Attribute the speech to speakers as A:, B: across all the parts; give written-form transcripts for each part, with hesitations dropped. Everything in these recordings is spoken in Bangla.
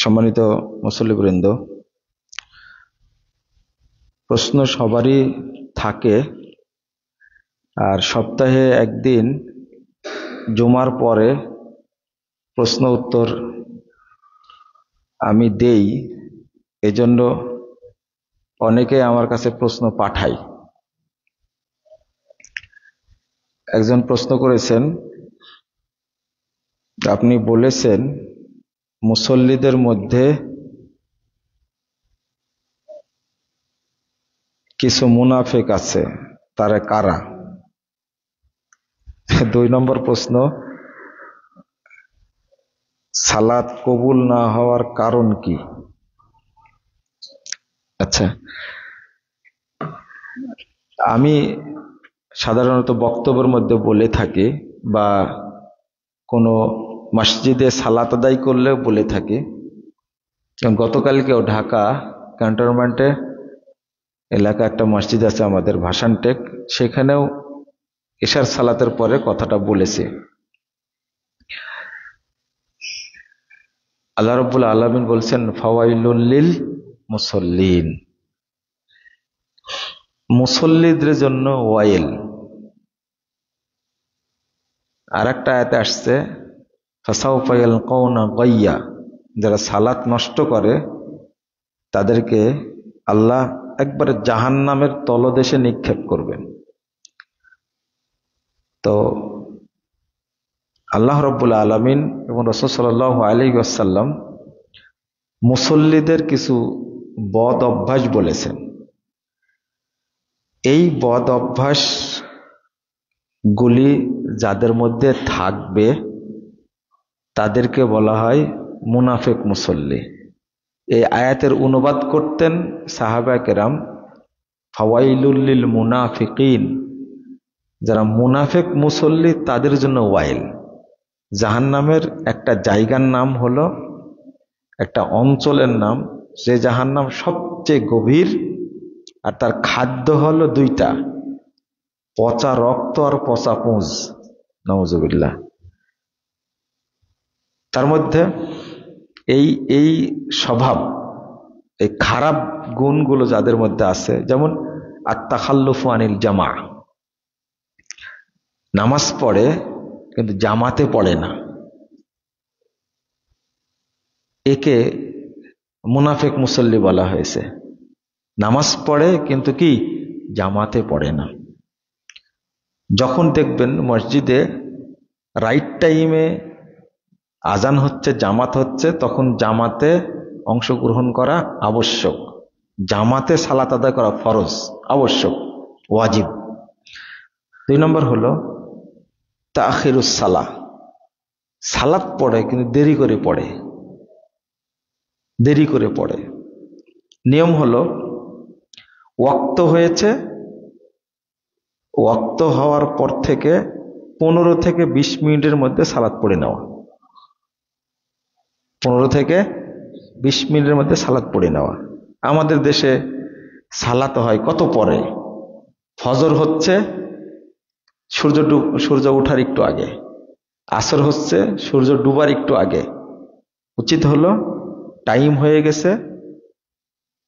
A: সম্মানিত মুসল্লিবৃন্দ, প্রশ্ন সবারই থাকে, আর সপ্তাহে একদিন জুমার পরে প্রশ্ন উত্তর আমি দেই। এজন্য অনেকে আমার কাছে প্রশ্ন পাঠায়। একজন প্রশ্ন করেছেন, আপনি বলেছেন মুসল্লিদের মধ্যে কিছু মুনাফিক আছে, তারা কারা? 2 নম্বর প্রশ্ন, সালাত কবুল না হওয়ার কারণ কি? আচ্ছা, আমি সাধারণত বক্তব্যের মধ্যে বলে থাকি বা কোনো মসজিদে সালাত আদায় করলেও বলে থাকি। গতকালকেও ঢাকা ক্যান্টনমেন্টে এলাকা একটা মসজিদ আছে আমাদের ভাসানটেক, সেখানেও ইশার সালাতের পরে কথাটা বলেছি। আল্লাহ রাব্বুল আলামিন বলছেন ফাওয়াইলুল লিল মুসাল্লিন, মুসল্লিদের জন্য ওয়াইল। আর একটা আয়াতে আসছে ফাসাউফা ইয়ালকাউনা গাইয়া, যারা সালাত নষ্ট করে তাদেরকে আল্লাহ একবারে জাহান্নামের তলদেশে নিক্ষেপ করবেন। তো আল্লাহ রাব্বুল আলামিন এবং রাসূল সাল্লাল্লাহু আলাইহি ওয়াসাল্লাম মুসল্লিদের কিছু বদ অভ্যাস বলেছেন। এই বদ অভ্যাস গুলি যাদের মধ্যে থাকবে তাদেরকে বলা হয় মুনাফিক মুসল্লি। এই আয়াতের অনুবাদ করতেন সাহাবায়ে কেরাম ফাওয়াইলুল লিল মুনাফিকিন, যারা মুনাফিক মুসল্লি তাদের জন্য ওয়াইল। জাহান্নামের একটা জায়গার নাম হলো, একটা অঞ্চলের নাম, যে জাহান্নাম সবচেয়ে গভীর, আর তার খাদ্য হলো 2টা, পচা রক্ত আর পচা পুঁজ, নাউজুবিল্লাহ। তার মধ্যে এই স্বভাব, এই খারাপ গুণগুলো যাদের মধ্যে আছে, যেমন আত-তাখাল্লুফু আনিল জামা, নামাজ পড়ে কিন্তু জামাতে পড়ে না, একে মুনাফিক মুসল্লি বলা হয়েছে। নামাজ পড়ে কিন্তু কি জামাতে পড়ে না। যখন দেখবেন মসজিদে রাইট টাইমে আজান হচ্ছে, জামাত হচ্ছে, তখন জামাতে অংশগ্রহণ করা আবশ্যক। জামাতে সালাত আদায় করা ফরজ, আবশ্যক, ওয়াজিব। 2 নম্বর হলো তাখিরুস সালাহ, সালাত পড়ে কিন্তু দেরি করে পড়ে। নিয়ম হলো ওয়াক্ত হয়েছে, ওয়াক্ত হওয়ার পর থেকে 15 থেকে 20 মিনিটের মধ্যে সালাত পড়ে নেওয়া। 15 থেকে 20 মিনিটের মধ্যে সালাত পড়ে নেওয়া। আমাদের দেশে সালাত হয় কত পরে? ফজর হচ্ছে সূর্য ওঠার একটু আগে, আসর হচ্ছে সূর্য ডুবার একটু আগে। উচিত হলো টাইম হয়ে গেছে,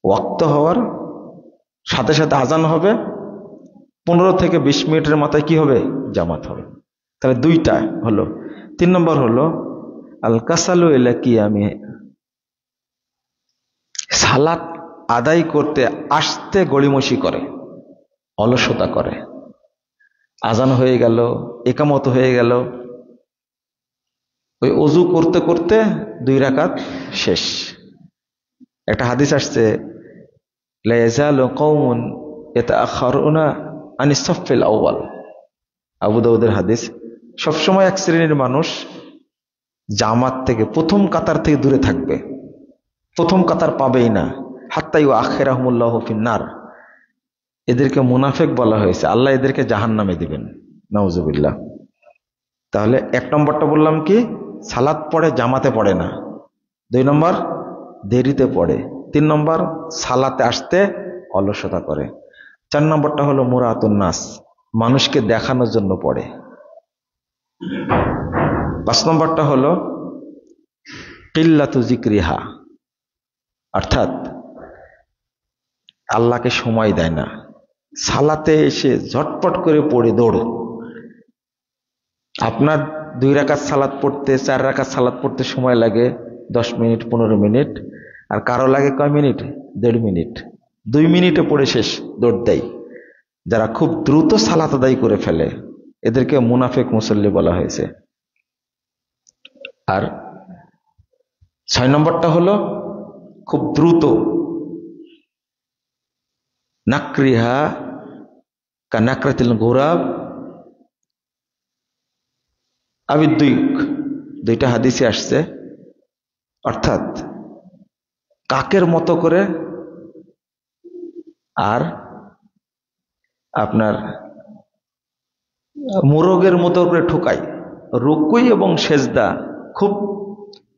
A: ওয়াক্ত হওয়ার সাথে সাথে আজান হবে, 15 থেকে 20 মিনিটের মাথায় কি হবে? জামাত হবে। তাহলে 2টা হলো। 3 নম্বর হলো আল কাসালু ইলা কিয়ামি, সালাত আদায় করতে আসতে গড়িমসি করে, অলসতা করে। আজান হয়ে গেল, ইকামত হয়ে গেল, ওই ওযু করতে করতে 2 রাকাত শেষ। একটা হাদিস আসছে লা ইয়াজালু কওমুন ইয়াতাআখারুনা আনিস সাফফিল আউয়াল, আবু দাউদের হাদিস। সবসময় এক শ্রেণীর মানুষ জামাত থেকে, প্রথম কাতার থেকে দূরে থাকবে, প্রথম কাতার পাবেই না। হাত্তা ইউআখিরাহুমুল্লাহু ফিন্নার, এদেরকে মুনাফিক বলা হয়েছে, আল্লাহ এদেরকে জাহান্নামে দিবেন, নাউজুবিল্লাহ। তাহলে 1 নম্বরটা বললাম কি, সালাত পড়ে জামাতে পড়ে না। 2 নম্বর দেরিতে পড়ে। 3 নম্বর সালাতে আসতে অলসতা করে। 4 নম্বরটা হলো মুরাতুন নাস, মানুষকে দেখানোর জন্য পড়ে। 5 নম্বরটা হলো কিল্লাতু যিকরিহা, অর্থাৎ আল্লাহকে সময় দেয় না, সালাতে এসে ঝটপট করে পড়ে দৌড়। আপনার 2 রাকাত সালাত পড়তে 4 রাকাত সালাত পড়তে সময় লাগে 10 মিনিট 15 মিনিট, আর কারো লাগে কয় মিনিট? 1.5 মিনিট, 2 মিনিটে পড়ে শেষ, দৌড় দেয়। যারা খুব দ্রুত সালাত আদায় করে ফেলে এদেরকে মুনাফিক মুসল্লি বলা হয়েছে। আর 6 নম্বরটা হলো খুব দ্রুত, নাকরিহা কানাকরাতিল গুরাব আবিদ্যুক, 2টা হাদিসে আসছে, অর্থাৎ কাকের মতো করে আর আপনার মোরগের মতো করে ঠুকায়। রুকুই এবং সেজদা খুব,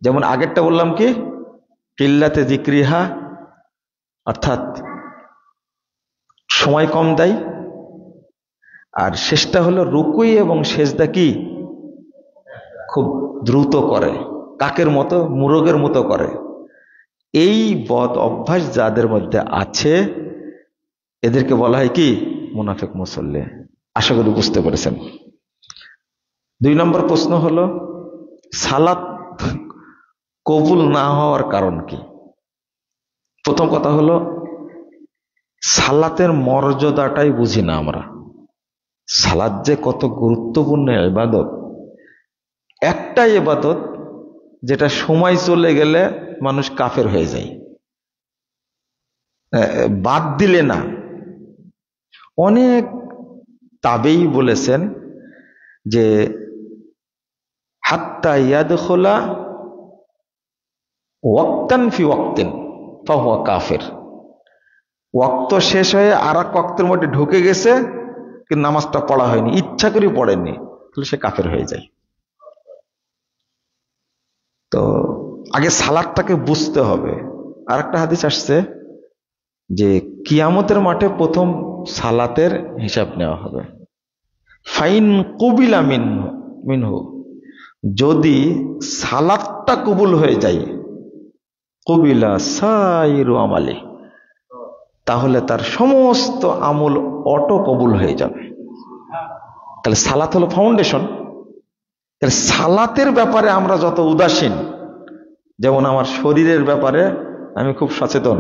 A: যেমন আগেরটা বললাম কি কিল্লাতে যিকরিহা, অর্থাৎ সময় কম দেয়, আর শেষটা হলো রুকুই এবং সেজদা কি খুব দ্রুত করে, কাকের মতো মোরগের মতো করে। এই বদ অভ্যাস যাদের মধ্যে আছে এদেরকে বলা হয় কি মুনাফিক মুসল্লি। আশা করি বুঝতে পেরেছেন। 2 নম্বর প্রশ্ন হলো সালাত কবুল না হওয়ার কারণ কি? প্রথম কথা হলো সালাতের মর্যাদাটাই বুঝি না আমরা। সালাত যে কত গুরুত্বপূর্ণ ইবাদত, একটা ইবাদত যেটা সময় চলে গেলে মানুষ কাফের হয়ে যায়, বাদ দিলে না। অনেক তাবেই বলেছেন যে হাত্তা ইয়াদখুলা ওয়াক্তান ফি ওয়াক্তিন ফাহুয়া কাফের। ওয়াক্ত শেষ হয়ে আর এক ওয়াক্তের মধ্যে ঢুকে গেছে কিন্তু নামাজটা পড়া হয়নি, ইচ্ছা করে পড়েনি, তাহলে সে কাফের হয়ে যায়। তো আগে সালাতটাকে বুঝতে হবে। আর একটা হাদিস আসছে যে কিয়ামতের মাঠে প্রথম সালাতের হিসাব নেওয়া হবে। ফাইন কবিলা মিনহু, যদি সালাতটা কবুল হয়ে যায়, কবিলা সাইরু আমালি, তাহলে তার সমস্ত আমল অটো কবুল হয়ে যাবে। তাহলে সালাত হলো ফাউন্ডেশন। তাহলে সালাতের ব্যাপারে আমরা যত উদাসীন, যেমন আমার শরীরের ব্যাপারে আমি খুব সচেতন,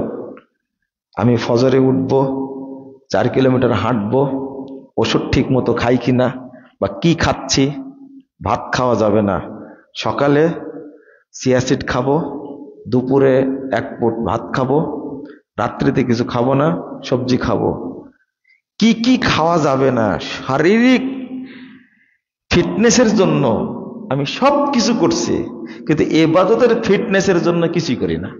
A: আমি ফজরে উঠবো, 4 কিলোমিটার হাঁটবো, ওষুধ ঠিক মতো খাই কিনা বা কি খাচ্ছি, ভাত খাওয়া যাবে না, সকালে চিয়াসিড খাবো, দুপুরে 1 পুট ভাত খাবো, রাত্রিতে কিছু খাবো না, সবজি খাবো, কি কি খাওয়া যাবে না, শারীরিক ফিটনেসের জন্য আমি সব কিছু করছি, কিন্তু ইবাদতের ফিটনেসের জন্য কিছুই করি না।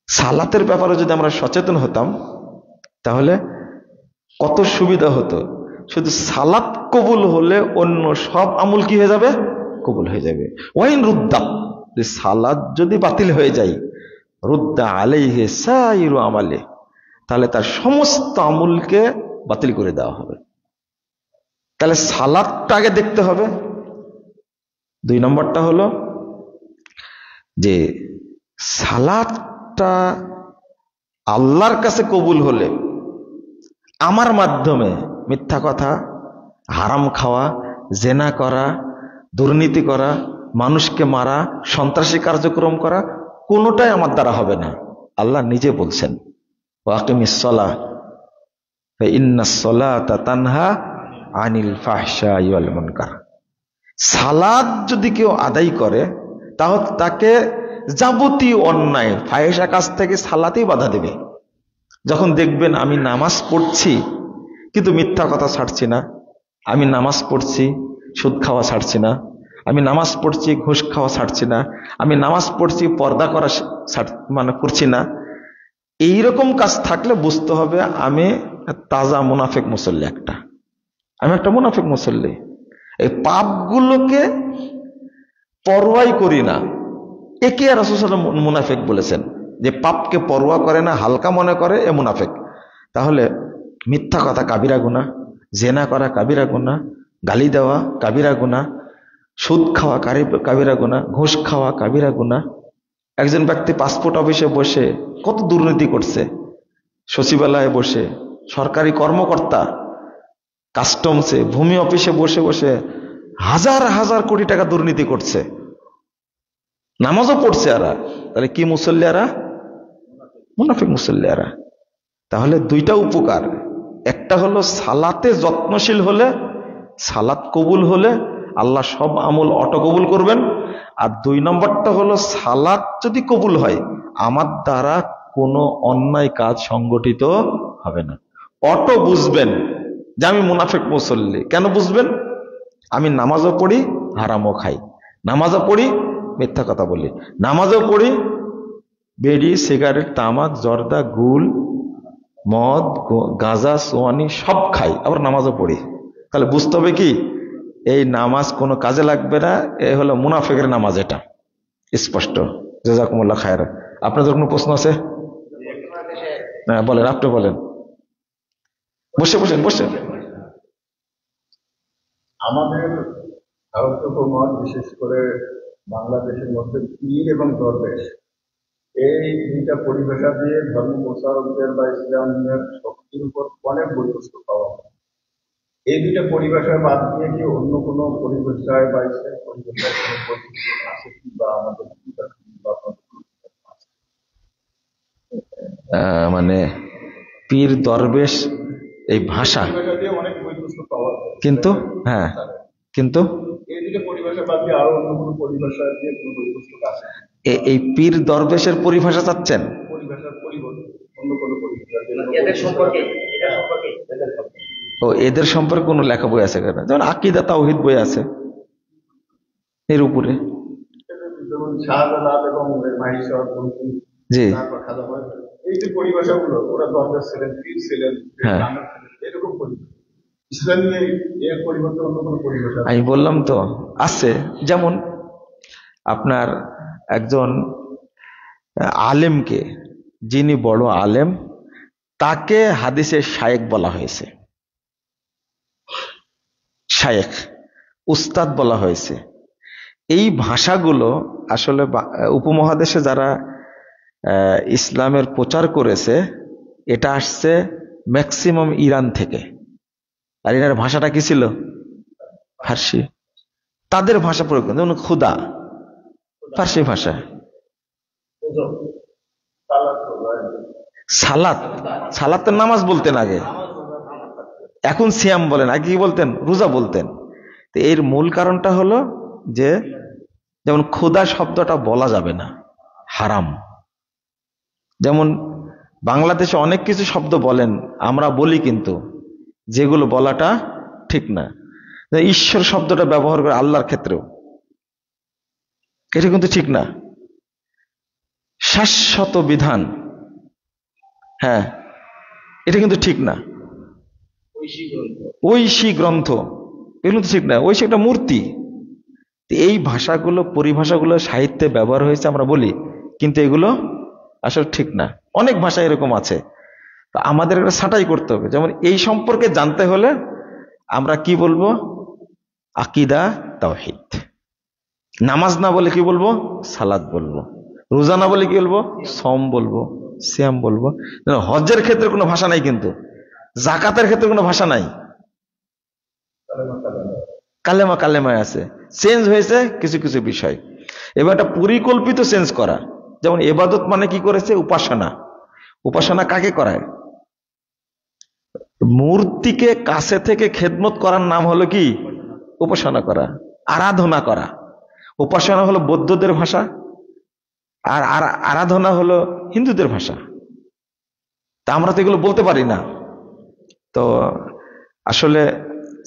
A: সালাতের ব্যাপারে যদি আমরা সচেতন হতাম তাহলে কত সুবিধা হতো। শুধু সালাত কবুল হলে অন্য সব আমল কি হয়ে যাবে? কবুল হয়ে যাবে। ওয়াইন রুদ্দা, যে সালাত যদি বাতিল হয়ে যায়, রুদ্দা আলাইহি সাইরু আমালে, তাহলে তার সমস্ত আমলকে বাতিল করে দেওয়া হবে। তাহলে সালাতটা আগে দেখতে হবে। 2 নম্বরটা হলো যে সালাতটা আল্লাহর কাছে কবুল হলে আমার মাধ্যমে মিথ্যা কথা, হারাম খাওয়া, জেনা করা, দুর্নীতি করা, মানুষকে মারা, সন্ত্রাসী কার্যক্রম করা কোনোটাই আমার দ্বারা হবে না। আল্লাহ নিজে বলছেন ওয়াকিমিস সালাহ ফা ইন্নাস সালাতা তানহা আনিল ফাহশাই ওয়াল মুনকার। সালাত যদি কেউ আদায় করে তাহলে তাকে যাবতীয় অন্যায় ফাহিশা কাজ থেকে সালাতেই বাধা দেবে। যখন দেখবেন আমি নামাজ পড়ছি কিন্তু মিথ্যা কথা ছাড়ছি না, আমি নামাজ পড়ছি সুদ খাওয়া ছাড়ছি না, আমি নামাজ পড়ছি ঘুষ খাওয়া ছাড়ছি না, আমি নামাজ পড়ছি পর্দা করা করছি না, এইরকম কাজ থাকলে বুঝতে হবে আমি তাজা মুনাফিক মুসল্লি, আমি একটা মুনাফিক মুসল্লি। এই পাপগুলোকে পরোয়াই করি না, একে রাসূল সাল্লাল্লাহু আলাইহি ওয়াসাল্লাম মুনাফিক বলেছেন, যে পাপকে পরোয়া করে না, হালকা মনে করে, এ মুনাফিক। তাহলে মিথ্যা কথা কাবিরা গুনাহ, জেনা করা কাবিরা গুনাহ, গালি দেওয়া কাবিরা গুনাহ, সুদ খাওয়া কাবিরা গুনাহ, ঘুষ খাওয়া কাবিরা গুনাহ, একজন ব্যক্তি পাসপোর্ট অফিসে বসে কত দুর্নীতি করছে, সচিবালয়ে বসে, সরকারি কর্মকর্তা, কাস্টমসে, ভূমি অফিসে বসে বসে হাজার হাজার কোটি টাকা দুর্নীতি করছে, নামাজও পড়ছে এরা। তাহলে কি মুসল্লি এরা? মুনাফিক মুসল্লি এরা। তাহলে দুইটা উপকার, একটা হলো সালাতে যত্নশীল হলে, সালাত কবুল হলে আল্লাহ সব আমল অটো কবুল করবেন। আর দুই নম্বরটা হলো সালাত যদি কবুল হয় আমার দ্বারা কোনো অন্যায় কাজ সংগঠিত হবে না। অটো বুঝবেন যে আমি মুনাফিক মুসল্লি। কেন বুঝবেন? আমি নামাজও পড়ি, হারামও খাই, নামাজও পড়ি, মিথ্যা কথা বলি, নামাজও পড়ি, বেড়ি, সিগারেট, তামাক, জর্দা, গুল, মদ, গাঁজা, সোয়ানি সব খাই, আবার নামাজও পড়ি। তাহলে বুঝতে হবে কি এই নামাজ কোনো কাজে লাগবে না, এ হলো মুনাফিকের নামাজ। এটা স্পষ্ট। জাযাকুমুল্লাহ খায়রা। আপনাদের কোনো প্রশ্ন আছে? হ্যাঁ বলেন, আপনি বলেন। বসে বসেন, বসে।
B: আমাদের ভারতীয় উপমহাদেশ, বিশেষ করে বাংলাদেশের মধ্যে পীর এবং দরবেশ, এই দুইটা পরিভাষা দিয়ে ধর্ম প্রচারকদের বা ইসলামের শক্তির উপর অনেক বৈশিষ্ট্য পাওয়া যায়। এই দুইটা পরিভাষা বাদ দিয়ে কি অন্য কোনো পরিভাষায় বা ইসলামের পরিভাষায় কোনো বৈশিষ্ট্য আছে কি, বা আমাদের
A: মানে পীর দরবেশ এই ভাষা
B: দিয়ে অনেক বৈশিষ্ট্য পাওয়া যায়,
A: কিন্তু হ্যাঁ, কিন্তু
B: এই দুইটা পরিভাষা বাদ দিয়ে আরো অন্য কোনো পরিভাষা দিয়ে কোনো বৈশিষ্ট্য আছে?
A: এই পীর দরবেশের পরিভাষা চাচ্ছেন?
B: পরিভাষার পরিবর্তন অন্য কোনো পরিভাষা
A: ও এদের সম্পর্কে কোনো লেখা বই আছে কেন? যেমন আকিদা তাওহীদ বই আছে এর উপরে।
B: যেমন শাহজালাল এবং মাহিশর,
A: জি,
B: এই যে পরিভাষাগুলো, ওরা দরকার ছিলেন, পীর ছিলেন,
A: হ্যাঁ,
B: এরকম পরিভাষা। ইসলাম নিয়ে এর পরিবর্তে অন্য কোনো পরিভাষা
A: আমি বললাম তো আছে। যেমন আপনার একজন আলেমকে, যিনি বড় আলেম, তাকে হাদিসের শায়েখ বলা হয়েছে, শায়েখ, উস্তাদ বলা হয়েছে। এই ভাষাগুলো আসলে উপমহাদেশে যারা ইসলামের প্রচার করেছে, এটা আসছে ম্যাক্সিমাম ইরান থেকে। আর এটার ভাষাটা কি ছিল? ফার্সি। তাদের ভাষা প্রয়োগ, যেমন খুদা ফার্সি ভাষা। সালাত, সালাতের নামাজ বলতেন আগে, এখন সিয়াম বলেন, আগে কি বলতেন? রোজা বলতেন। তো এর মূল কারণটা হলো যে যেমন খোদা শব্দটা বলা যাবে না, হারাম। যেমন বাংলাদেশে অনেক কিছু শব্দ বলেন, আমরা বলি, কিন্তু যেগুলো বলাটা ঠিক না। ঈশ্বর শব্দটা ব্যবহার করে আল্লাহর ক্ষেত্রেও, এটা কিন্তু ঠিক না। শাশ্বত বিধান, হ্যাঁ, এটা কিন্তু ঠিক না। ঐশী গ্রন্থ, এগুলো তো ঠিক না। ঐশী একটা মূর্তি। এই ভাষাগুলো, পরিভাষাগুলো সাহিত্যে ব্যবহার হয়েছে, আমরা বলি, কিন্তু এগুলো আসলে ঠিক না। অনেক ভাষা এরকম আছে, তো আমাদের এটা ছাঁটাই করতে হবে। যেমন এই সম্পর্কে জানতে হলে আমরা কি বলবো? আকিদা তাওহীদ। নামাজ না বলে কি বলবো? সালাত বলবো। রোজা না বলে কি বলবো? সম বলবো, সিয়াম বলবো। হজ্জের ক্ষেত্রে কোনো ভাষা নাই, কিন্তু জাকাতের ক্ষেত্রে কোনো ভাষা নাই। কালেমা কালেমায় আছে, চেঞ্জ হয়েছে কিছু কিছু বিষয়। এবার একটা পরিকল্পিত চেঞ্জ করা। যেমন ইবাদত মানে কি করেছে? উপাসনা। উপাসনা কাকে করায়? মূর্তিকে কাছে থেকে খেদমত করার নাম হলো কি? উপাসনা করা, আরাধনা করা। উপাসনা হলো বৌদ্ধদের ভাষা, আর আরাধনা হলো হিন্দুদের ভাষা। তা আমরা তো এগুলো বলতে পারি না। তো আসলে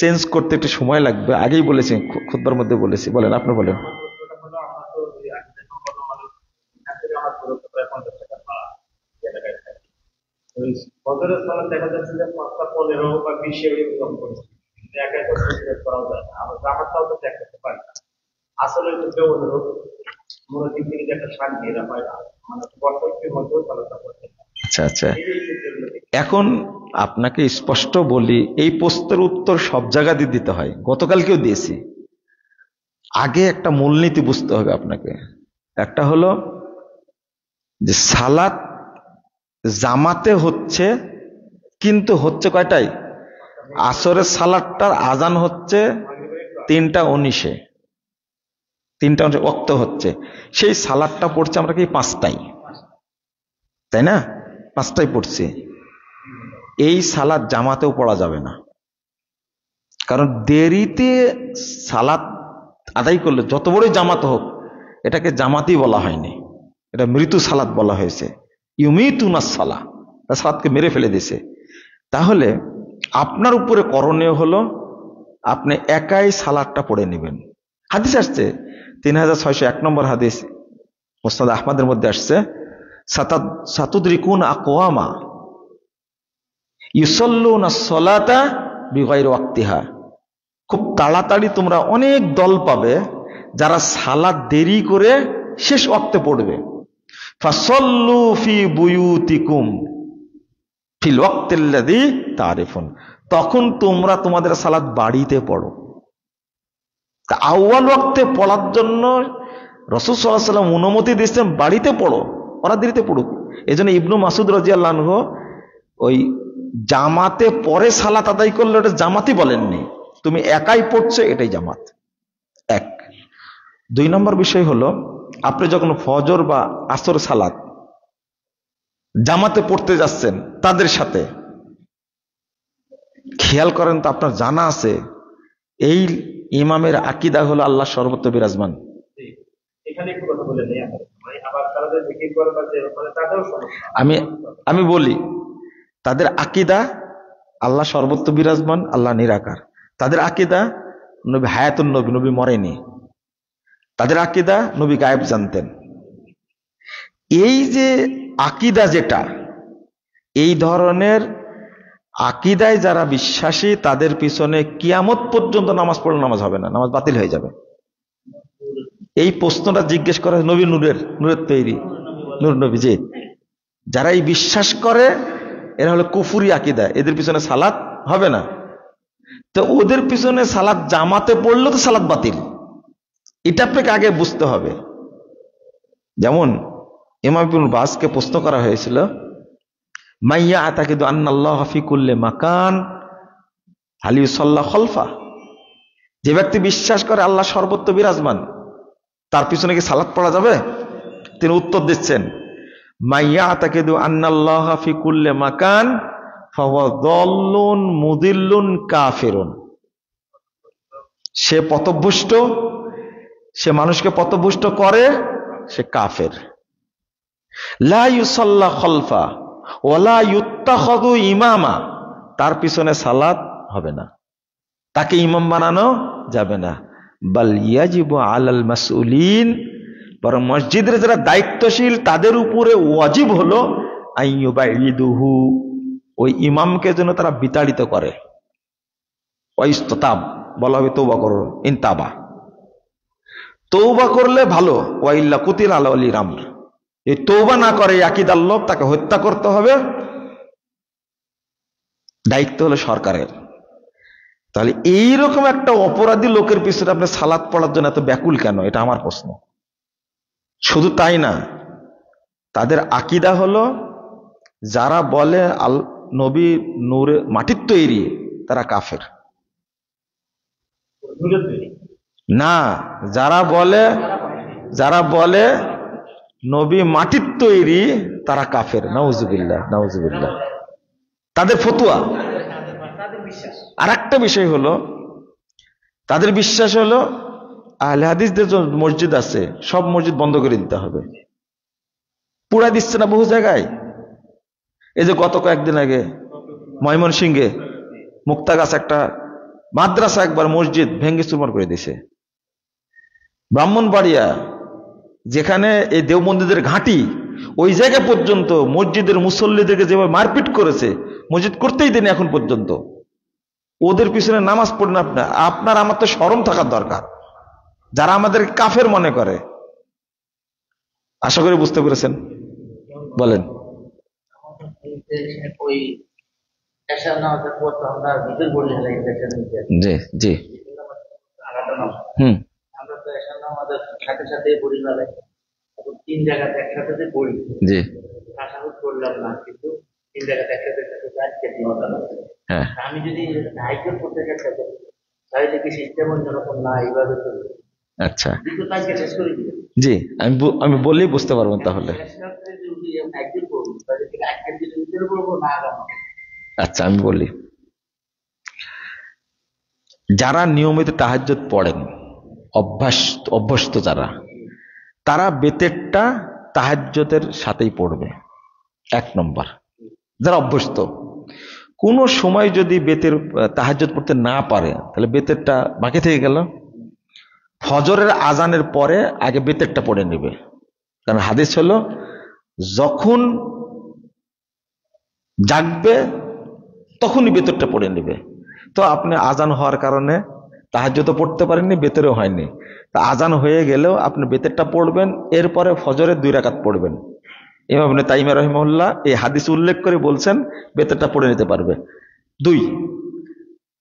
A: চেঞ্জ করতে একটু সময় লাগবে, আগেই বলেছি, খুতবার মধ্যে বলেছি। বলেন, আপনি বলেন।
B: দেখা যাচ্ছে যে 15 বা 20 এরকম করছে, একা একা করা যায় না। আমরা জামাতটাও তো দেখাতে পারি না। আসলে অনুরোধ মূল দিক থেকে যে একটা শান্তি, এটা পায় না, মানে বর্তমানের মধ্যেও চলাচল করতে।
A: আচ্ছা আচ্ছা, এখন আপনাকে স্পষ্ট বলি, এই প্রশ্নের উত্তর সব জায়গাতে দিতে হয়, গতকালকেও দিয়েছি। আগে একটা মূলনীতি বুঝতে হবে আপনাকে। একটা হলো যে সালাত জামাতে হচ্ছে, কিন্তু হচ্ছে কয়টায়? আসরের সালাতটার আজান হচ্ছে 3:19, 3:19 ওয়াক্ত হচ্ছে, সেই সালাতটা পড়ছে আমরা কি 5টায়, তাই না? 5টায় পড়ছি। এই সালাত জামাতেও পড়া যাবে না, কারণ দেরিতে সালাত আদায় করলে যত বড়ই জামাত হোক, এটাকে জামাতই বলা হয়নি, এটা মৃত্যু সালাত বলা হয়েছে। ইউমিতুনাস সালাহ, সালাতকে মেরে ফেলে দিয়েছে। তাহলে আপনার উপরে করণীয় হলো আপনি একাই সালাতটা পড়ে নেবেন। হাদিস আসছে 3601 নম্বর হাদিস, মুসনাদ আহমদের মধ্যে আসছে, সাতুদরিকুন আকওয়ামা ইউসাল্লুনা সলাতা বিগাইরি ওয়াক্তিহা। খুব তাড়াতাড়ি তোমরা অনেক দল পাবে যারা সালাত দেরি করে শেষ ওয়াক্তে পড়বে। ফাসাল্লু ফি বুয়ুতিকুম ফিল ওয়াক্তিল্লাযী তারিফুন, তখন তোমরা তোমাদের সালাত বাড়িতে পড়ো। তা আউয়াল ওয়াক্তে পড়ার জন্য রাসূল সাল্লাল্লাহু আলাইহি ওয়াসাল্লাম অনুমতি দিয়েছেন, বাড়িতে পড়ো, ওরা দেরিতে পড়ুক। এজন্য ইবনু মাসউদ রাদিয়াল্লাহু আনহু ওই জামাতে পরে সালাত আদায় করলে ওটা জামাতই বলেননি, তুমি একাই পড়ছো এটাই জামাত। এক। 2 নম্বর বিষয় হলো, আপনি যখন ফজর বা আসর সালাত জামাতে পড়তে যাচ্ছেন তাদের সাথে, খেয়াল করেন তো আপনার জানা আছে এই ইমামের আকীদা হলো আল্লাহ সর্বত্র বিরাজমান। আমি বলি তাদের আকীদা আল্লাহ সর্বত্র বিরাজমান, আল্লাহ নিরাকার। তাদের আকীদা নবী হায়াতুন নবী, নবী মরেনি। তাদের আকীদা নবী গায়েব জানতেন। এই যে আকীদা, যেটা এই ধরনের আকীদায় যারা বিশ্বাসী, তাদের পিছনে কিয়ামত পর্যন্ত নামাজ পড়লে নামাজ হবে না, নামাজ বাতিল হয়ে যাবে। এই প্রশ্নটা জিজ্ঞেস করে নবী নূরের তৈরি নূর নবী, যে যারা এই বিশ্বাস করে এরা হলো কুফুরি আকীদা, এদের পিছনে সালাত হবে না। তো ওদের পিছনে সালাত জামাতে পড়লে তো সালাত বাতিল, এটা আপনাকে আগে বুঝতে হবে। যেমন ইমাম ইবনে বাসকে প্রশ্ন করা হয়েছিল, মাইয়া আতাকিদু আন্নাল্লাহ ফি কুল্লি মাকান হাল ইউসাল্লা খলফা, যে ব্যক্তি বিশ্বাস করে আল্লাহ সর্বত্র বিরাজমান, তার পিছনে কি সালাত পড়া যাবে? তিনি উত্তর দিচ্ছেন, মাইয়া আতাকিদু আন্নাল্লাহ ফি কুল্লি মাকান ফাহুয়া যাল্লুন মুদিল্লুন কাফিরুন, সে পথভ্রষ্ট, সে মানুষকে পথভ্রষ্ট করে, সে কাফের। লা ইউসাল্লা খলফা ওয়ালা ইউত্তাখাযু ইমামা, তার পিছনে সালাত হবে না, তাকে ইমাম বানানো যাবে না। বাল ইয়াজিবু আলাল মাসউলিন, বরং মসজিদের যারা দায়িত্বশীল তাদের উপরে ওয়াজিব হলো আইয়ুবাইদুহু, ওই ইমামকে যেন তারা বিতাড়িত করে। ওয়াইস্তাব, বলা হবে তওবা করো, ইনতাবা, তওবা করলে ভালো, ওয়াইল্লা কুতিল আলা ওয়ালির আমর, এই তওবা না করে আকীদার লোক, তাকে হত্যা করতে হবে, দায়িত্ব হলো সরকারের। তাহলে এইরকম একটা অপরাধী লোকের পিছনে আপনি সালাত পড়ার জন্য এত ব্যাকুল কেন, এটা আমার প্রশ্ন। শুধু তাই না, তাদের আকীদা হলো যারা বলে নবী নূরে মাটির তৈরি, তারা কাফের না। যারা বলে নবী মাটির তৈরি, তারা কাফের। নাউজুবিল্লাহ, নাউজুবিল্লাহ, তাদের ফতোয়া। আর একটা বিষয় হলো, তাদের বিশ্বাস হলো আহলে হাদিসদের যে মসজিদ আছে সব মসজিদ বন্ধ করে দিতে হবে। পুরা দিচ্ছে না বহু জায়গায়। এই যে গত কয়েকদিন আগে ময়মনসিংহে মুক্তাগাছ একটা মাদ্রাসা, একবার মসজিদ ভেঙ্গে চুরমার করে দিয়েছে। ব্রাহ্মণবাড়িয়া, যেখানে এই দেওবন্দীদের ঘাঁটি, ওই জায়গা পর্যন্ত মসজিদের মুসল্লিদেরকে যেভাবে মারপিট করেছে, মসজিদ করতেই দেন এখন পর্যন্ত। ওদের পিছনে নামাজ পড়েন আপনার আমার তো শরম থাকার দরকার, যারা আমাদের কাফের মনে করে। আশা করি বুঝতে পেরেছেন। বলেন। জি জি,
C: জায়গাতে একসাথে যে পড়ি,
A: জি,
C: তাসাহুদ করলাম না, কিন্তু 3 জায়গাতে একসাথে একসাথে আজকে মতামত আছে।
A: হ্যাঁ,
C: আমি যদি তাহাজ্জুদ পড়তে চেষ্টা করি, তাহলে কি সিস্টেম অন্যরকম না এইভাবে চলবে?
A: আচ্ছা,
C: কিন্তু কাজকে শেষ করে দিবে।
A: জি, আমি বললেই বুঝতে পারবেন তাহলে।
C: শেষ রাত্রে যদি আমি একদিন পড়বো, তাহলে কি আজকের দিনে ভিতরে পড়বো না আগামী?
A: আচ্ছা, আমি বলি, যারা নিয়মিত তাহাজ্জুদ পড়েন, অভ্যস্ত যারা, তারা বেতেরটা তাহাজ্জুদের সাথেই পড়বে, 1 নম্বর। যারা অভ্যস্ত, কোন সময় যদি বেতের তাহাজ্জুদ পড়তে না পারে, তাহলে বেতেরটা বাকি থেকে গেল। ফজরের আজানের পরে আগে বেতেরটা পড়ে নেবে, কারণ হাদিস হলো যখন জাগবে তখনই বেতরটা পড়ে নেবে। তো আপনি আজান হওয়ার কারণে তাহাজ্জুদ তো পড়তে পারেননি, বেতরেও হয়নি, তা আজান হয়ে গেলেও আপনি বেতেরটা পড়বেন, এরপরে ফজরের 2 রাকাত পড়বেন। ইমাম ইবনে তাইমিয়া রাহিমাহুল্লাহ এই হাদিস উল্লেখ করে বলছেন বেতেরটা পড়ে নিতে পারবে। 2,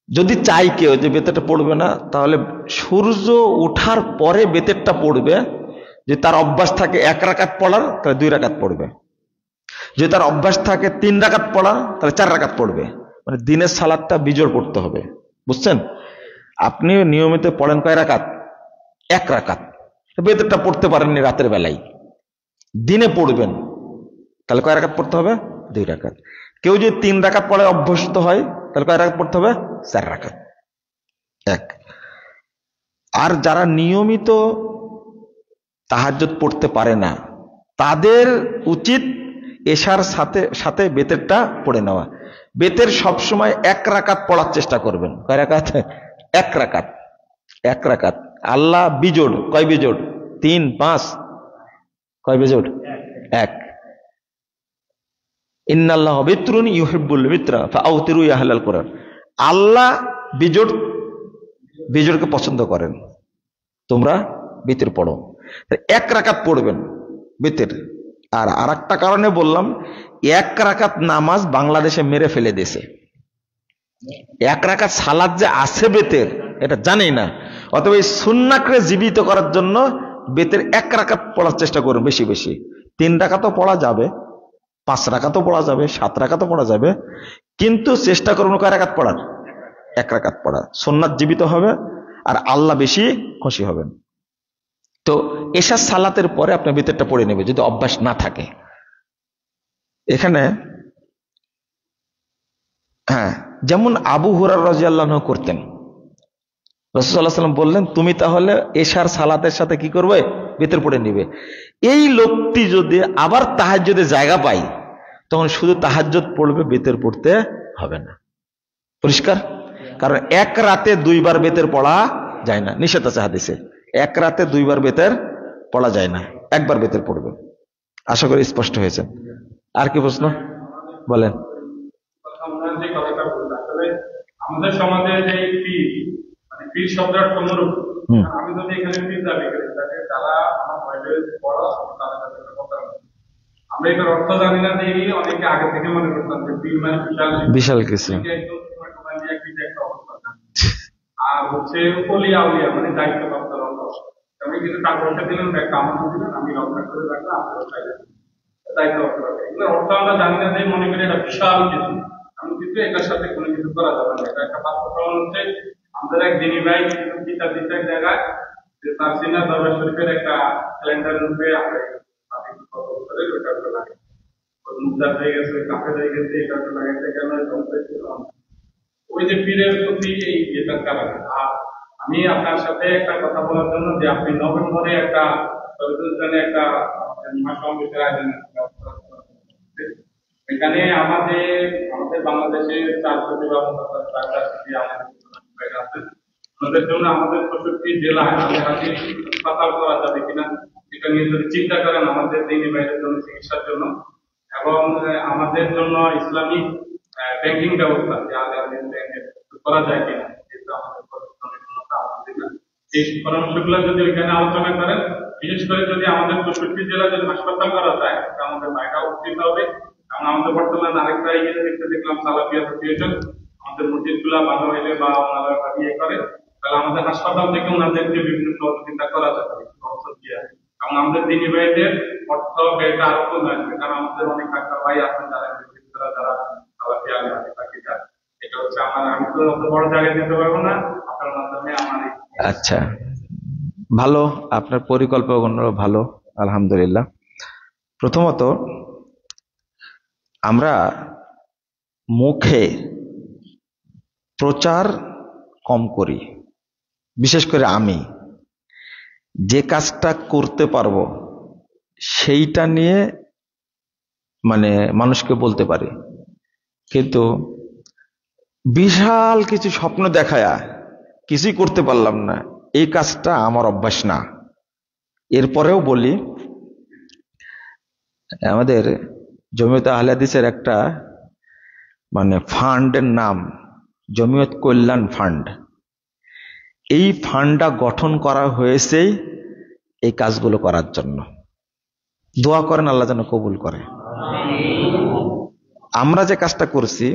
A: যদি চাই কেউ যে বেতেরটা পড়বে না, তাহলে সূর্য ওঠার পরে বেতেরটা পড়বে। যে তার অভ্যাস থাকে 1 রাকাত পড়ার, তাহলে 2 রাকাত পড়বে। যদি তার অভ্যাস থাকে 3 রাকাত পড়া, তাহলে 4 রাকাত পড়বে। মানে দিনের সালাদটা বিজোড় পড়তে হবে, বুঝছেন? আপনি নিয়মিত পড়েন কয় রাকাত? 1 রাকাত। বেতেরটা পড়তে পারেননি রাতের বেলায়, দিনে পড়বেন, তাহলে কয় রাকাত পড়তে হবে? 2 রাকাত। কেউ যদি 3 রাকাত পড়ে অভ্যস্ত হয়, তাহলে কয় রাকাত পড়তে হবে? 4 রাকাত। 1। আর যারা নিয়মিত তাহাজ্জুদ পড়তে পারে না, তাদের উচিত এশার সাথে সাথে বেতেরটা পড়ে নেওয়া। বেতের সবসময় 1 রাকাত পড়ার চেষ্টা করবেন। কয় রাকাত? 1 রাকাত। 1 রাকাত। আল্লাহ বিজোড়, কয় বিজোড়? 3, 5, কয় বিজোড়? 1। ইন্নাল্লাহ বিত্রুন ইউহিব্বুল বিত্রা ফাআউতিরু ইয়া আহলাল কুরআন। আল্লাহ বিজোড়কে পছন্দ করেন, তোমরা বিতর পড়ো। 1 রাকাত পড়বেন বেতের। আর আরেকটা কারণে বললাম, 1 রাকাত নামাজ বাংলাদেশে মেরে ফেলে দিয়েছে। 1 রাকাত সালাত যে আছে বেতের, এটা জানি না। অতএব এই সুন্নাহকে জীবিত করার জন্য বেতের 1 রাকাত পড়ার চেষ্টা করুন বেশি বেশি। 3 রাকাতও পড়া যাবে, 5 রাকাতও পড়া যাবে, 7 রাকাতও পড়া যাবে, কিন্তু চেষ্টা করুন কয় রাকাত পড়ার? 1 রাকাত পড়া। সুন্নাত জীবিত হবে আর আল্লাহ বেশি খুশি হবেন। তো এশার সালাতের পরে আপনার বেতেরটা পড়ে নেবে, যদি অভ্যাস না থাকে। এখানে হ্যাঁ, যেমন আবু হুরায়রা রাদিয়াল্লাহু আনহু করতেন। রাসূলুল্লাহ সাল্লাল্লাহু আলাইহি ওয়াসাল্লাম বললেন, তুমি তাহলে এশার সালাতের সাথে কি করবে? বেতের পড়ে নিবে। এই লোকটি যদি আবার তাহাজ্জুদে জায়গা পায়, তখন শুধু তাহাজ্জুদ পড়বে, বেতের পড়তে হবে না। পরিষ্কার? কারণ 1 রাতে 2 বার বেতের পড়া যায় না, নিষেধ আছে হাদিসে। 1 রাতে 2 বার বেতের পড়া যায় না, 1 বার বেতের পড়বে। আশা করি স্পষ্ট হয়েছে। আর কি প্রশ্ন বলেন?
D: আমাদের সমাজে যে পীর, মানে পীর শব্দের অর্থ মুরুব্বি। আমি যদি এখানে পীর দাবি করি, তাহলে তারা আমার বাইরে বড়, তাদের সাথে কথা বলি। আমরা এটার অর্থ জানি না, দিয়ে অনেকে আগে থেকে মনে করতাম যে পীর মানে
A: বিশাল কিছু।
D: আর হচ্ছে অলিয়া উলিয়া মানে দায়িত্ব প্রাপ্ত রক্ত। আমি কিন্তু টাকা দিলেন, একটা আমাকে দিলেন, আমি রক্ষা করে রাখলাম, আপনারা চাইলেন দায়িত্ব রক্ষা করবেন। এগুলো অর্থ আমরা জানি না, যে মনে করি এটা বিশাল কিছু। আমি কিন্তু এটার সাথে কোনো কিছু করা যাবে না। এটা একটা বাস্তব প্রমাণ হচ্ছে, আমাদের এক দিনী ভাই পিতা পিতার জায়গায় যে তার সিনা দরবার শরীফের একটা ক্যালেন্ডার রূপে আমরা লাগে মুদ্রা হয়ে গেছে, কাপড় হয়ে গেছে, এটা লাগাইতে কেন ওই যে পীরের প্রতি এই যেটার কারণে। আর আমি আপনার সাথে একটা কথা বলার জন্য, যে আপনি নভেম্বরে একটা একটা মহাসমাবেশের আয়োজন, এখানে আমাদের বাংলাদেশের 4 কোটি বা 4 কোটি আছেন। ওনাদের জন্য আমাদের 65 জেলায় হাসপাতাল করা যাবে কিনা, এটা নিয়ে যদি চিন্তা করেন, আমাদের দিনী ভাইদের জন্য, চিকিৎসার জন্য, এবং আমাদের জন্য ইসলামিক ব্যাংকিং ব্যবস্থা করা যায় কিনা, এই পরামর্শগুলো যদি ওইখানে আলোচনা করেন, বিশেষ করে যদি আমাদের 64 জেলায় যদি হাসপাতাল করা যায়, আমাদের ভাইটা উপকৃত হবে। কারণ আমাদের বর্তমানে আরেকটা দেখলাম সালাফিয়া অ্যাসোসিয়েশন, আমাদের মসজিদগুলা ভালো হইলে বা ওনারা ইয়ে করে, তাহলে আমাদের হাসপাতাল থেকে ওনাদেরকে বিভিন্ন সহযোগিতা করা যাবে। এবং আমাদের দিনী ভাইদের অর্থ ব্যয়টা আরো কমে আসবে, কারণ আমাদের অনেক ডাক্তার ভাই আছেন যারা যারা সালাফি আলেম আছে বাকিটা। এটা হচ্ছে আমি তো অত বড় জায়গায় দিতে পারবো না, আপনার মাধ্যমে আমার
A: আচ্ছা, ভালো, আপনার পরিকল্পনা ভালো, আলহামদুলিল্লাহ। প্রথমত আমরা মুখে প্রচার কম করি, বিশেষ করে আমি যে কাজটা করতে পারবো সেইটা নিয়ে মানে মানুষকে বলতে পারি, কিন্তু বিশাল কিছু স্বপ্ন দেখায়া কিছুই করতে পারলাম না, এই কাজটা আমার অভ্যাস না। এরপরেও বলি, আমাদের জমিয়ত আহলে হাদিসের একটা মানে ফান্ডের নাম জমিয়ত কল্যাণ ফান্ড। এই ফান্ডটা গঠন করা হয়েছে এই কাজগুলো করার জন্য। দোয়া করেন আল্লাহ যেন কবুল করে। আমরা যে কাজটা করছি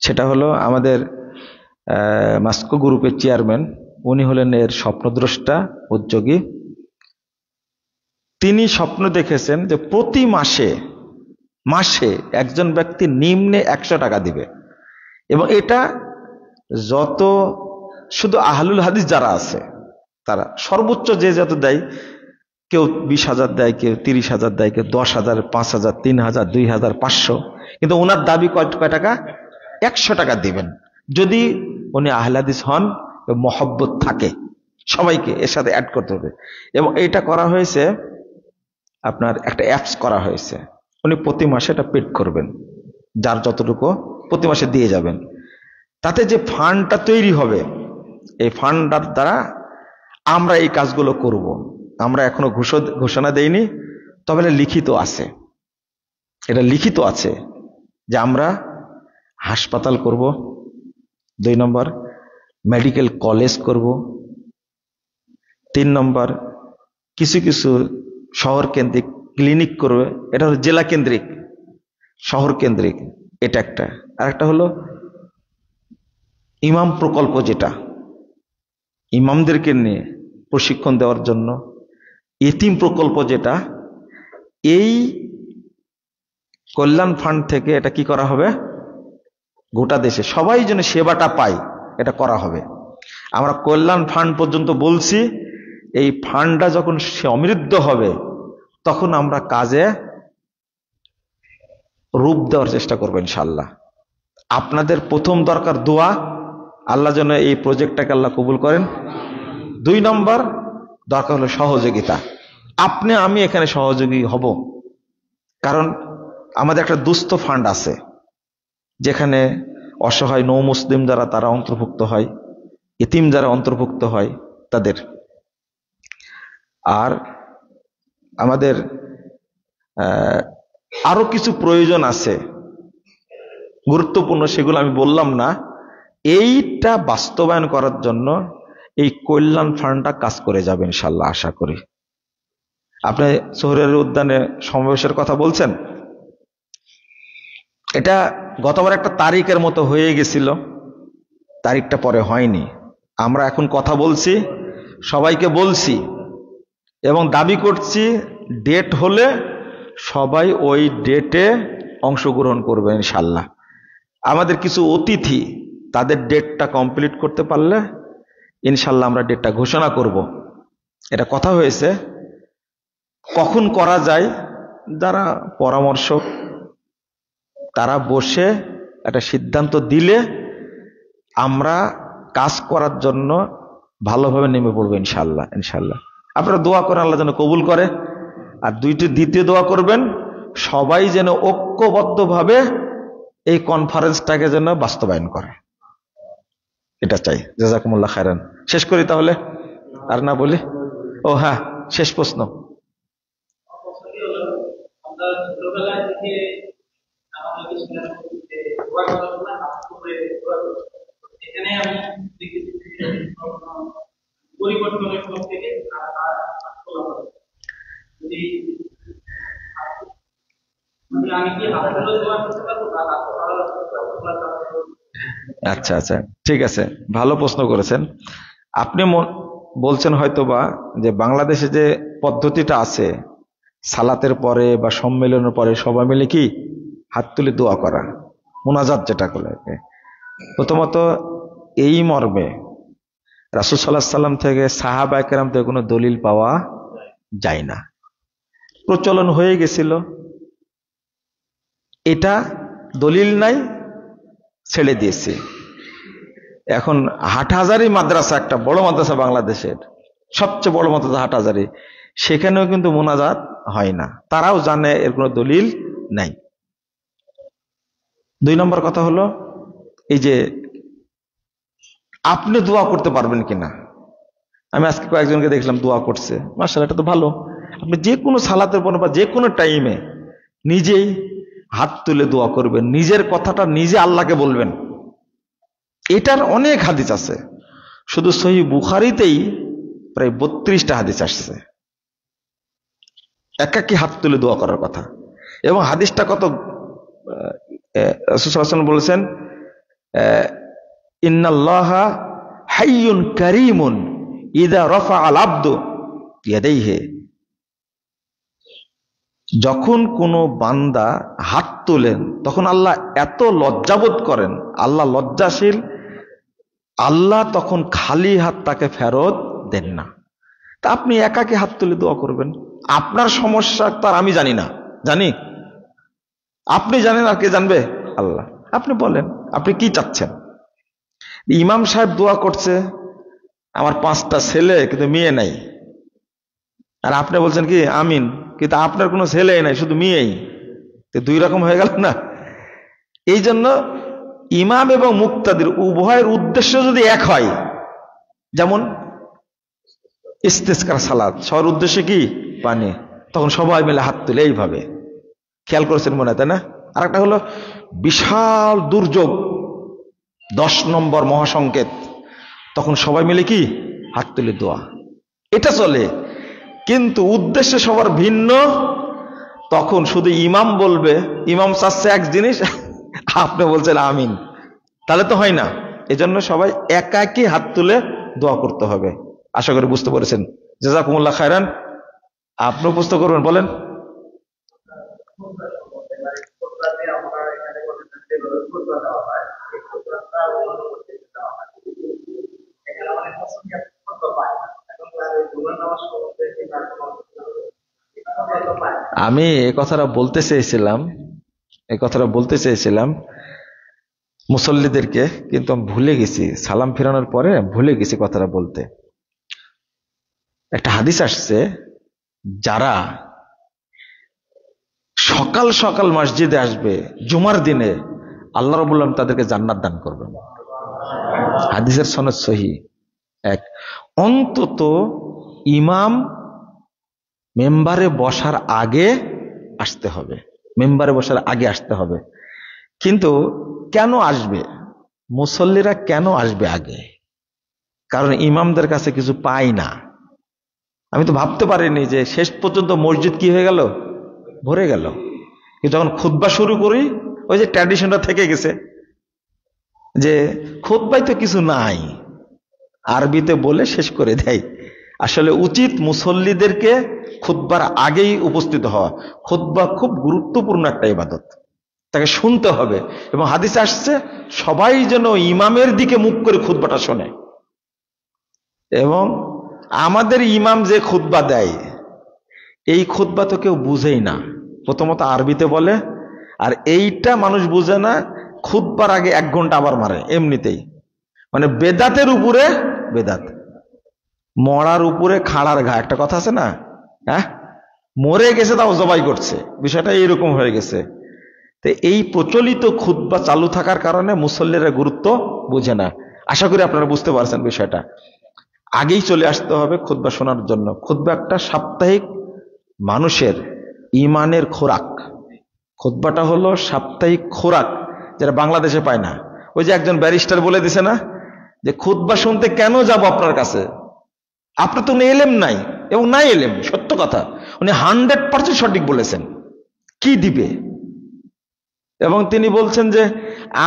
A: সেটা হলো, আমাদের মাস্কো গ্রুপের চেয়ারম্যান, উনি হলেন এর স্বপ্নদ্রষ্টা, উদ্যোগী। তিনি স্বপ্ন দেখেছেন যে প্রতি মাসে একজন ব্যক্তি নিম্নে 100 টাকা দিবে, এবং এটা যত শুধু আহলুল হাদিস যারা আছে তারা সর্বোচ্চ যে যত দেয়, কেউ 20,000 দেয়, কেউ 30,000 দেয়, কেউ 10,000, 5,000, 3,000, 2,000, 500, কিন্তু ওনার দাবি কয় টাকা? 100 টাকা দিবেন, যদি উনি আহলে হাদিস হন, মহব্বত থাকে, সবাইকে এর সাথে অ্যাড করতে হবে। এবং এটা করা হয়েছে, আপনার একটা অ্যাপস করা হয়েছে, উনি প্রতি মাসে এটা পেড করবেন, যার যতটুকু প্রতি মাসে দিয়ে যাবেন। তাতে যে ফান্ডটা তৈরি হবে, এই ফান্ডটার দ্বারা আমরা এই কাজগুলো করব। আমরা এখনো ঘোষণা দেইনি, তবে লিখিত আছে, এটা লিখিত আছে যে আমরা হাসপাতাল করব, 2 নম্বর মেডিকেল কলেজ করব, 3 নম্বর কিছু কিছু শহর কেন্দ্রিক ক্লিনিক করবে, এটা হলো জেলা কেন্দ্রিক, শহর কেন্দ্রিক, এটা একটা। আর একটা হলো ইমাম প্রকল্প, যেটা ইমামদেরকে নিয়ে প্রশিক্ষণ দেওয়ার জন্য, এতিম প্রকল্প, যেটা এই কল্যাণ ফান্ড থেকে এটা কি করা হবে, গোটা দেশে সবাই যেন সেবাটা পায়, এটা করা হবে। আমরা কল্যাণ ফান্ড পর্যন্ত বলছি, এই ফান্ডটা যখন সমৃদ্ধ হবে তখন আমরা কাজে রূপ দেওয়ার চেষ্টা করবো ইনশাআল্লাহ। আপনাদের প্রথম দরকার দোয়া, আল্লাহ যেন এই প্রজেক্টটাকে আল্লাহ কবুল করেন। 2 নম্বর দরকার হলো সহযোগিতা। আপনি আমি এখানে সহযোগী হব, কারণ আমাদের একটা দুস্থ ফান্ড আছে, যেখানে অসহায় নৌ মুসলিম যারা তারা অন্তর্ভুক্ত হয়, এতিম যারা অন্তর্ভুক্ত হয় তাদের। আর আমাদের আরো কিছু প্রয়োজন আছে গুরুত্বপূর্ণ, সেগুলো আমি বললাম না। এইটা বাস্তবায়ন করার জন্য এই কল্যাণ ফান্ডটা কাজ করে যাবে ইনশাল্লাহ, আশা করি। আপনি শহরের উদ্যানে সমাবেশের কথা বলছেন, এটা গতবার একটা তারিখের মতো হয়ে গেছিল, তারিখটা পরে হয়নি। আমরা এখন কথা বলছি, সবাইকে বলছি এবং দাবি করছি, ডেট হলে সবাই ওই ডেটে অংশগ্রহণ করবে ইনশাল্লাহ। আমাদের কিছু অতিথি তাদের ডেটটা কমপ্লিট করতে পারলে ইনশাল্লাহ আমরা ডেটটা ঘোষণা করব। এটা কথা হয়েছে, কখন করা যায়, যারা পরামর্শক তারা বসে একটা সিদ্ধান্ত দিলে আমরা কাজ করার জন্য ভালোভাবে নেমে পড়বো ইনশাল্লাহ। ইনশাল্লাহ আপনারা দোয়া করেন আল্লাহ যেন কবুল করে। আর দ্বিতীয় দোয়া করবেন, সবাই যেন ঐক্যবদ্ধভাবে এই কনফারেন্সটাকে যেন বাস্তবায়ন করে, এটা চাই। জাযাকুমুল্লাহ খায়রান। শেষ করি তাহলে, আর না বলি। ও হ্যাঁ, শেষ প্রশ্ন। আচ্ছা আচ্ছা, ঠিক আছে, ভালো প্রশ্ন করেছেন আপনি। বলছেন হয়তোবা যে বাংলাদেশে যে পদ্ধতিটা আছে সালাতের পরে বা সম্মেলনের পরে সবাই মিলে কি হাত তুলে দোয়া করা, মুনাজাত যেটা বলে, প্রথমত এই মর্মে রাসূল সাল্লাল্লাহু আলাইহি সাল্লাম থেকে সাহাবায়ে কেরাম থেকে কোনো দলিল পাওয়া যায় না। প্রচলন হয়ে গেছিল, এটা দলিল নাই, ছেড়ে দিয়েছে। এখন হাটহাজারী মাদ্রাসা, একটা বড় মাদ্রাসা, বাংলাদেশের সবচেয়ে বড় মাদ্রাসা হাটহাজারী, সেখানেও কিন্তু মোনাজাত হয় না, তারাও জানে এর কোনো দলিল নাই। 2 নম্বর কথা হলো এই যে আপনি দোয়া করতে পারবেন কিনা। আমি আজকে কয়েকজনকে দেখলাম দোয়া করছে, মাশাআল্লাহ, এটা তো ভালো। আপনি যে কোনো সালাতের পর বা যে কোনো টাইমে নিজেই হাত তুলে দোয়া করবেন, নিজের কথাটা নিজে আল্লাহকে বলবেন। এটার অনেক হাদিস আছে, শুধু সহিহ বুখারীতেই প্রায় 32টা হাদিস আসছে একাকী হাত তুলে দোয়া করার কথা। এবং হাদিসটা কত, রাসূল সাল্লাল্লাহু আলাইহি ওয়াসাল্লাম বলেছেন, ইন্নাল্লাহা হাইয়ুন কারীমুন ইযা রাফাআল আবদু ইয়াদাইহি। যখন কোনো বান্দা হাত তোলেন তখন আল্লাহ এত লজ্জাবোধ করেন, আল্লাহ লজ্জাশীল, আল্লাহ তখন খালি হাত তাকে ফেরত দেন না। তা আপনি একাকী হাত তুলে দোয়া করবেন। আপনার সমস্যা তার আমি জানি না, জানি? আপনি জানেন, আর কে জানবে? আল্লাহ। আপনি বলেন আপনি কি চাচ্ছেন। ইমাম সাহেব দোয়া করছে, আমার 5টা ছেলে কিন্তু মেয়ে নাই, আর আপনি বলছেন কি আমিন, কিন্তু আপনার কোনো ছেলে নাই, শুধু মেয়েই, তো 2 রকম হয়ে গেল না। এই জন্য ইমাম এবং মুক্তাদির উভয়ের উদ্দেশ্য যদি এক হয়, যেমন ইস্তিসকার সালাত, সবার উদ্দেশ্যে কি পানি, তখন সবাই মিলে হাত তুলে এইভাবে, খেয়াল করেছেন মনে হয়, তাই না? আর একটা হলো বিশাল দুর্যোগ, 10 নম্বর মহাসংকেত, তখন সবাই মিলে কি হাত তুলে দোয়া, এটা চলে। কিন্তু উদ্দেশ্য সবার ভিন্ন, তখন শুধু ইমাম বলবে, ইমাম চাচ্ছে এক জিনিস, আপনি বলছেন আমিন, তাহলে তো হয় না। এজন্য সবাই একাকী হাত তুলে দোয়া করতে হবে। আশা করি বুঝতে পেরেছেন। জাযাকুমুল্লাহ খায়রান। আপনিও বুঝতে করবেন, বলেন। আমি এই কথাটা বলতে চেয়েছিলাম মুসল্লিদেরকে, কিন্তু আমি ভুলে গেছি, সালাম ফেরানোর পরে ভুলে গেছি কথাটা বলতে। একটা হাদিস আসছে, যারা সকাল সকাল মসজিদে আসবে জুমার দিনে, আল্লাহ রাব্বুল আলামিন তাদেরকে জান্নাত দান করবেন। হাদিসের সনদ সহিহ। এক, অন্তত ইমাম মেম্বারে বসার আগে আসতে হবে, মেম্বারে বসার আগে আসতে হবে। কিন্তু কেন আসবে মুসল্লিরা, কেন আসবে আগে? কারণ ইমামদের কাছে কিছু পাই না। আমি তো ভাবতে পারিনি যে শেষ পর্যন্ত মসজিদ কি হয়ে গেল, ভরে গেল। কিন্তু যখন খুতবা শুরু করি, ওই যে ট্র্যাডিশনটা থেকে গেছে যে খুতবায় তো কিছু নাই, আরবিতে বলে শেষ করে দেয়। আসলে উচিত মুসল্লিদেরকে খুতবার আগেই উপস্থিত হওয়া। খুতবা খুব গুরুত্বপূর্ণ একটা ইবাদত, তাকে শুনতে হবে। এবং হাদিসে আসছে সবাই যেন ইমামের দিকে মুখ করে খুতবাটা শোনে। এবং আমাদের ইমাম যে খুতবা দেয়, এই খুতবা তো কেউ বুঝেই না, প্রথমত আরবিতে বলে, আর এইটা মানুষ বুঝে না, খুতবার আগে 1 ঘন্টা আবার মারে এমনিতেই। মানে বেদাতের উপরে বেদাত, মরার উপরে খাড়ার ঘা, একটা কথা আছে না? হ্যাঁ, মরে গেছে তাও জবাই করছে, বিষয়টা এইরকম হয়ে গেছে। তো এই প্রচলিত খুতবা চালু থাকার কারণে মুসল্লিরা গুরুত্ব বুঝে না। আশা করি আপনারা বুঝতে পারছেন বিষয়টা। আগেই চলে আসতে হবে খুতবা শোনার জন্য। খুতবা একটা সাপ্তাহিক মানুষের ইমানের খোরাক। খুতবাটা হলো সাপ্তাহিক খোরাক, যেটা বাংলাদেশে পায় না। ওই যে একজন ব্যারিস্টার বলে দিছে না, যে খুতবা শুনতে কেন যাব আপনার কাছে, আপনার তো এলেম নাই। এবং নাই এলেম, সত্য কথা, উনি 100% সঠিক বলেছেন। কি দিবে? এবং তিনি বলছেন যে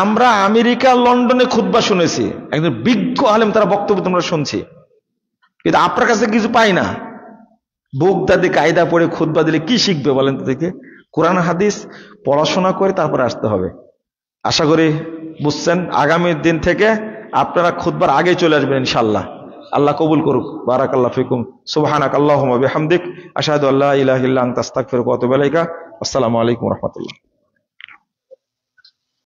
A: আমরা আমেরিকা, লন্ডনে খুতবা শুনেছি, একজন বিজ্ঞ আলেম, তারা বক্তব্য তোমরা শুনছি, কিন্তু আপনার কাছে কিছু পাই না। বুগদাদি কায়দা পড়ে খুতবা দিলে কি শিখবে বলেন তো দেখে? কোরআন হাদিস পড়াশোনা করে তারপরে আসতে হবে। আশা করি বুঝছেন। আগামী দিন থেকে আপনারা খুতবার আগে চলে আসবেন ইনশাআল্লাহ। আল্লাহ কবুল করুক। বারাকাল্লাহু ফিকুম। সুবহানাক আল্লাহুম্মা বিহামদিক আশহাদু আল্লা ইলাহা ইল্লা আনতা আস্তাগফিরুকা ওয়া আতুবু ইলাইকা। আসসালামু আলাইকুম ওয়া রাহমাতুল্লাহ।